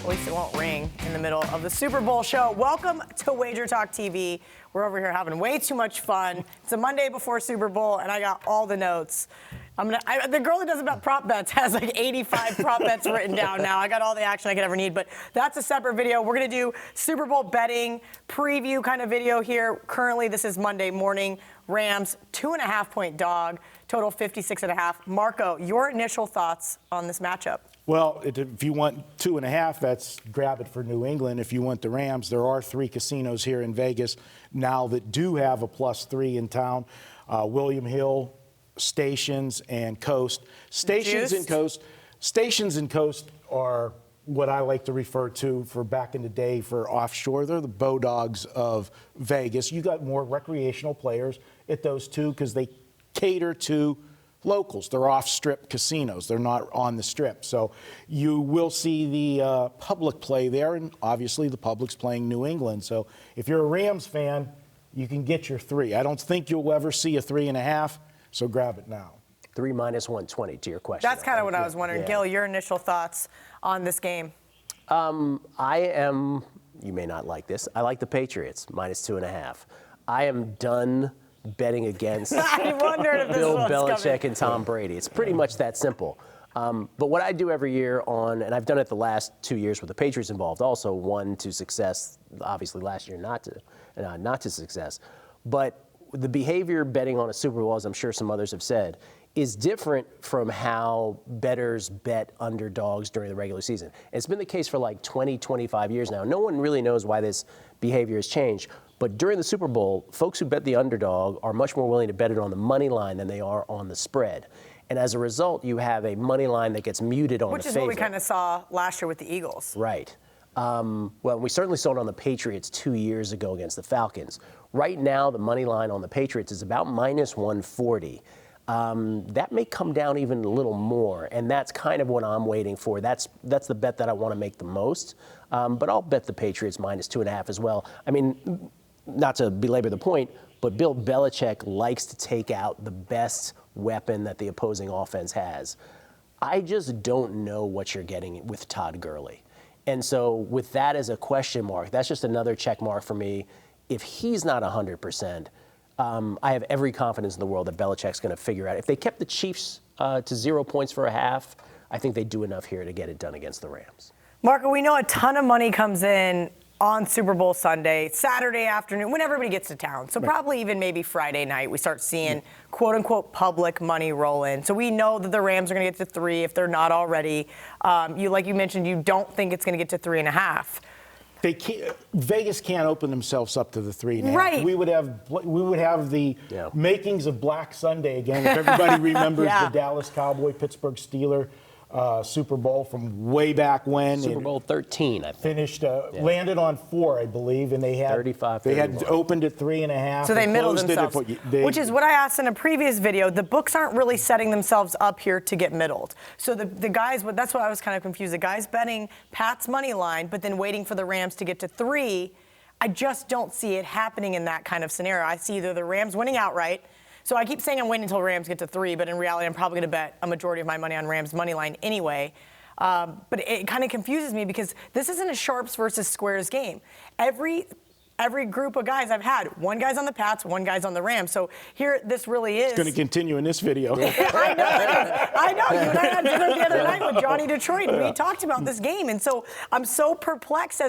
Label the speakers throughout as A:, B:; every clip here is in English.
A: At least it won't ring in the middle of the Super Bowl show. Welcome to WagerTalk TV. We're over here having way too much fun. It's a Monday before Super Bowl, and I got all the notes. The girl that does about prop bets has like 85 prop bets written down now. I got all the action I could ever need, but that's a separate video. We're going to do Super Bowl betting preview kind of video here. Currently, this is Monday morning. Rams, 2.5-point dog, total 56.5. Marco, your initial thoughts on this matchup?
B: Well, if you want 2.5, that's grab it for New England. If you want the Rams, there are 3 casinos here in Vegas now that do have a +3 in town. William Hill, Stations, and Coast. Stations and Coast are what I like to refer to for back in the day for offshore. They're the Bulldogs of Vegas. You got more recreational players at those two because they cater to locals. They're off-strip casinos. They're not on the strip. So you will see the public play there, and obviously the public's playing New England. So if you're a Rams fan, you can get your 3. I don't think you'll ever see a 3.5, so grab it now.
C: 3 minus 120 to your question.
A: That's kind of what I was wondering. Yeah. Gil, your initial thoughts on this game?
C: You may not like this, I like the Patriots, minus 2.5. I am done betting against Bill Belichick and Tom Brady. It's pretty much that simple. But what I do every year and I've done it the last 2 years with the Patriots involved also, one to success, obviously last year not to success. But the behavior betting on a Super Bowl, as I'm sure some others have said, is different from how bettors bet underdogs during the regular season. It's been the case for like 20, 25 years now. No one really knows why this behavior has changed. But during the Super Bowl, folks who bet the underdog are much more willing to bet it on the money line than they are on the spread. And as a result, you have a money line that gets muted on the favorite.
A: Which is what we kind of saw last year with the Eagles.
C: Right. Well, we certainly saw it on the Patriots 2 years ago against the Falcons. Right now, the money line on the Patriots is about minus 140. That may come down even a little more, and that's kind of what I'm waiting for. That's the bet that I want to make the most. But I'll bet the Patriots minus 2.5 as well. I mean, not to belabor the point, but Bill Belichick likes to take out the best weapon that the opposing offense has. I just don't know what you're getting with Todd Gurley. And so with that as a question mark, that's just another check mark for me. If he's not 100%, I have every confidence in the world that Belichick's going to figure out. If they kept the Chiefs to 0 points for a half, I think they do enough here to get it done against the Rams.
A: Marco, we know a ton of money comes in on Super Bowl Sunday, Saturday afternoon, when everybody gets to town. So probably even maybe Friday night, we start seeing quote-unquote public money roll in. So we know that the Rams are going to get to 3 if they're not already. Like you mentioned, you don't think it's going to get to 3.5.
B: Vegas can't open themselves up to the 3.5.
A: Right.
B: We would have the makings of Black Sunday again. If everybody remembers the Dallas Cowboy, Pittsburgh Steeler Super Bowl from way back when.
C: Super Bowl 13, I think.
B: Finished, landed on 4, I believe, and they had
C: 35.
B: They had opened at 3.5.
A: So they middled themselves, which is what I asked in a previous video. The books aren't really setting themselves up here to get middled. So the guys, that's why I was kind of confused. The guys betting Pat's money line, but then waiting for the Rams to get to 3. I just don't see it happening in that kind of scenario. I see either the Rams winning outright. So I keep saying I'm waiting until Rams get to 3, but in reality, I'm probably going to bet a majority of my money on Rams money line anyway. But it kind of confuses me because this isn't a sharps versus squares game. Every group of guys I've had, one guy's on the Pats, one guy's on the Rams. So here, this really is.
B: It's going to continue in this video.
A: I know. You and I had dinner the other night with Johnny Detroit, and we talked about this game. And so I'm so perplexed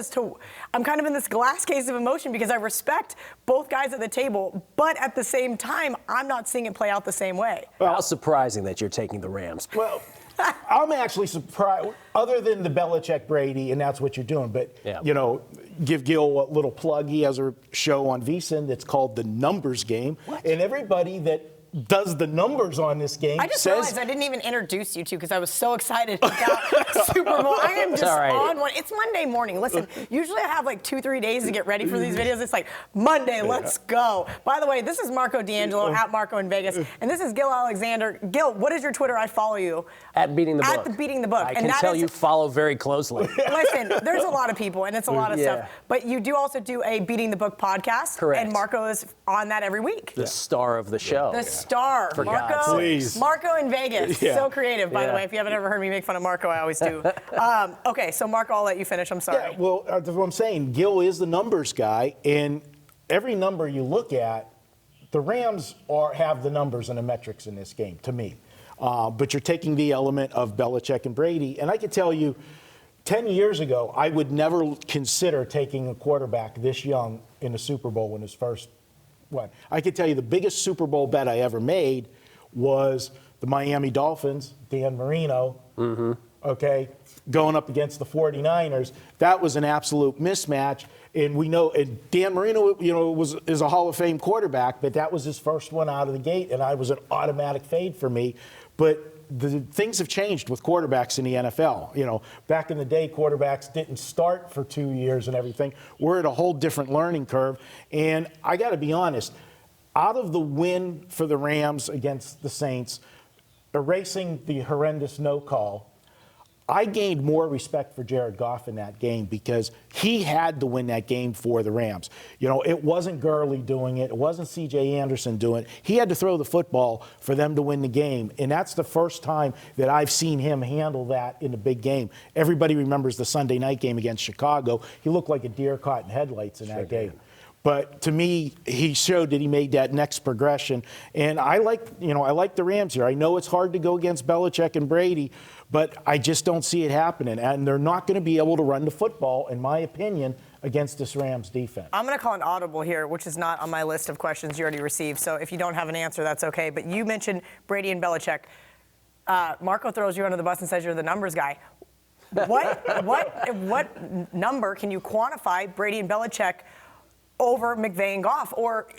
A: I'm kind of in this glass case of emotion because I respect both guys at the table, but at the same time, I'm not seeing it play out the same way.
C: Well, how surprising that you're taking the Rams.
B: Well, I'm actually surprised, other than the Belichick Brady, and that's what you're doing. But, give Gil a little plug. He has a show on VSIN that's called The Numbers Game.
A: What?
B: And everybody that does the numbers on this game
A: I just realized I didn't even introduce you two because I was so excited about Super Bowl. I am just on one. It's Monday morning. Listen, usually I have like 2-3 days to get ready for these videos. It's like Monday, let's go. By the way, this is Marco D'Angelo at Marco in Vegas, and this is Gil Alexander. Gil, what is your Twitter? I follow you.
C: At Beating the Book.
A: At Beating the Book.
C: I can tell you follow very closely.
A: Listen, there's a lot of people, and it's a lot of stuff. But you do also do a Beating the Book podcast.
C: Correct.
A: And Marco is on that every week.
C: The star of the show.
A: star.
C: For God's
A: Marco,
C: sake.
B: Please.
A: Marco in Vegas.
B: Yeah.
A: So creative, by the
C: Yeah.
A: way. If you haven't ever heard me make fun of Marco, I always do. Okay, so Marco, I'll let you finish. I'm sorry.
B: Yeah, well, that's what I'm saying. Gil is the numbers guy, and every number you look at, the Rams have the numbers and the metrics in this game, to me. But you're taking the element of Belichick and Brady, and I can tell you, 10 years ago, I would never consider taking a quarterback this young in the Super Bowl when his first one. I can tell you the biggest Super Bowl bet I ever made was the Miami Dolphins, Dan Marino, okay, going up against the 49ers. That was an absolute mismatch. And we know, and Dan Marino, is a Hall of Fame quarterback, but that was his first one out of the gate, and I was an automatic fade for me. But the things have changed with quarterbacks in the NFL. Back in the day, quarterbacks didn't start for 2 years and everything. We're at a whole different learning curve. And I got to be honest, out of the win for the Rams against the Saints, erasing the horrendous no call, I gained more respect for Jared Goff in that game because he had to win that game for the Rams. It wasn't Gurley doing it. It wasn't C.J. Anderson doing it. He had to throw the football for them to win the game, and that's the first time that I've seen him handle that in a big game. Everybody remembers the Sunday night game against Chicago. He looked like a deer caught in headlights in that game. But to me, he showed that he made that next progression. And I like the Rams here. I know it's hard to go against Belichick and Brady, but I just don't see it happening. And they're not going to be able to run the football, in my opinion, against this Rams defense.
A: I'm going to call an audible here, which is not on my list of questions you already received. So if you don't have an answer, that's okay. But you mentioned Brady and Belichick. Marco throws you under the bus and says you're the numbers guy. What number can you quantify Brady and Belichick over McVay and Goff, or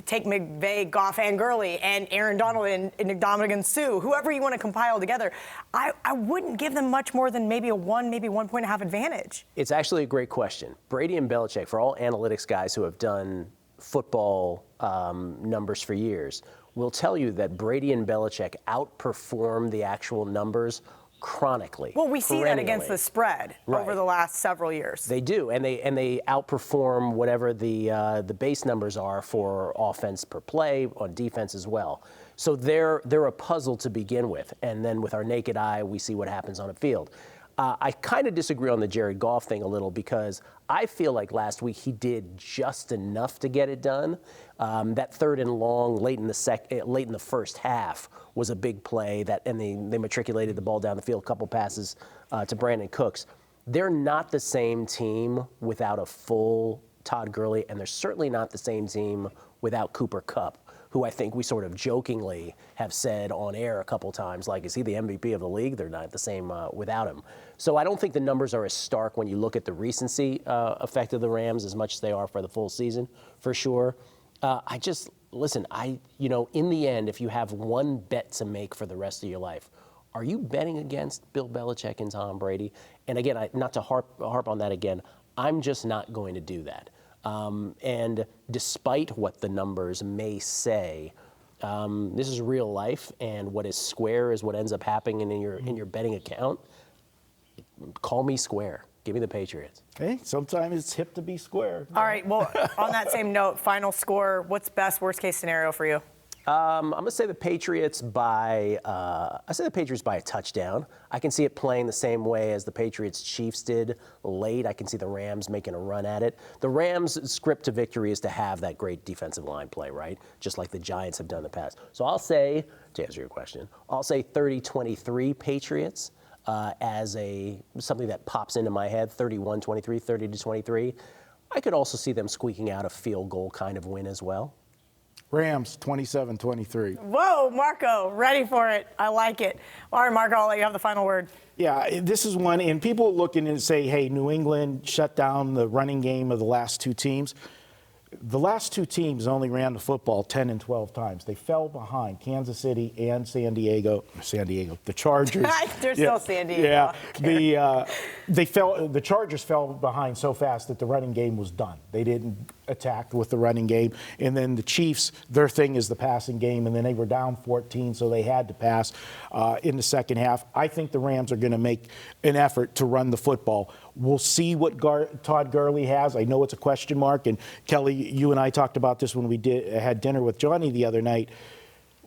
A: take McVay, Goff, and Gurley, and Aaron Donald and Ndamukong Suh, whoever you want to compile together? I wouldn't give them much more than maybe 1.5 advantage.
C: It's actually a great question. Brady and Belichick, for all analytics guys who have done football numbers for years, will tell you that Brady and Belichick outperform the actual numbers chronically.
A: Well, we see that against the spread over the last several years.
C: They do, and they outperform whatever the base numbers are for offense per play, on defense as well. So they're a puzzle to begin with, and then with our naked eye, we see what happens on a field. I kind of disagree on the Jared Goff thing a little because I feel like last week he did just enough to get it done. That third and long late in the first half was a big play and they matriculated the ball down the field, a couple passes to Brandon Cooks. They're not the same team without a full Todd Gurley, and they're certainly not the same team without Cooper Kupp, who I think we sort of jokingly have said on air a couple times, like, is he the MVP of the league? They're not the same without him. So I don't think the numbers are as stark when you look at the recency effect of the Rams as much as they are for the full season, for sure. Listen, in the end, if you have one bet to make for the rest of your life, are you betting against Bill Belichick and Tom Brady? And again, not to harp on that again, I'm just not going to do that. And despite what the numbers may say, this is real life, and what is square is what ends up happening in your betting account. Call me square. Give me the Patriots.
B: Hey, sometimes it's hip to be square.
A: All right, well, on that same note, final score, what's best, worst case scenario for you?
C: I'm going to say the Patriots by a touchdown. I can see it playing the same way as the Patriots-Chiefs did late. I can see the Rams making a run at it. The Rams' script to victory is to have that great defensive line play, right? Just like the Giants have done in the past. So I'll say, to answer your question, I'll say 30-23 Patriots as something that pops into my head, 31-23, 30-23. I could also see them squeaking out a field goal kind of win as well.
B: Rams, 27-23.
A: Whoa, Marco, ready for it. I like it. All right, Marco, I'll let you have the final word.
B: Yeah, this is one, and people look and say, hey, New England shut down the running game of the last two teams. The last two teams only ran the football 10 and 12 times. They fell behind Kansas City and San Diego, the Chargers.
A: They're still San Diego.
B: Yeah, the Chargers fell behind so fast that the running game was done. They didn't attack with the running game. And then the Chiefs, their thing is the passing game, and then they were down 14, so they had to pass in the second half. I think the Rams are going to make an effort to run the football. We'll see what Todd Gurley has. I know it's a question mark, and Kelly, you and I talked about this when we had dinner with Johnny the other night.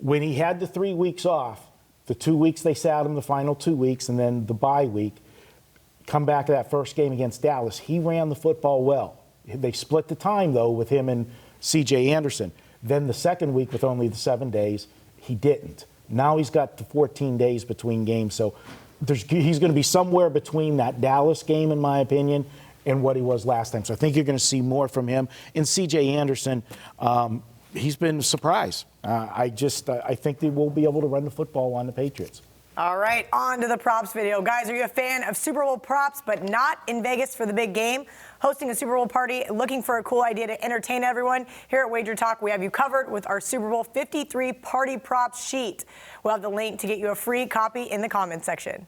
B: When he had the 3 weeks off, the 2 weeks they sat him, the final 2 weeks, and then the bye week, come back to that first game against Dallas, he ran the football well. They split the time, though, with him and C.J. Anderson. Then the second week, with only the 7 days, he didn't. Now he's got the 14 days between games. So he's going to be somewhere between that Dallas game, in my opinion, and what he was last time. So I think you're going to see more from him. And C.J. Anderson, he's been a surprise. I think they will be able to run the football on the Patriots.
A: All right, on to the props video. Guys, are you a fan of Super Bowl props but not in Vegas for the big game? Hosting a Super Bowl party, looking for a cool idea to entertain everyone? Here at WagerTalk, we have you covered with our Super Bowl 53 party props sheet. We'll have the link to get you a free copy in the comments section.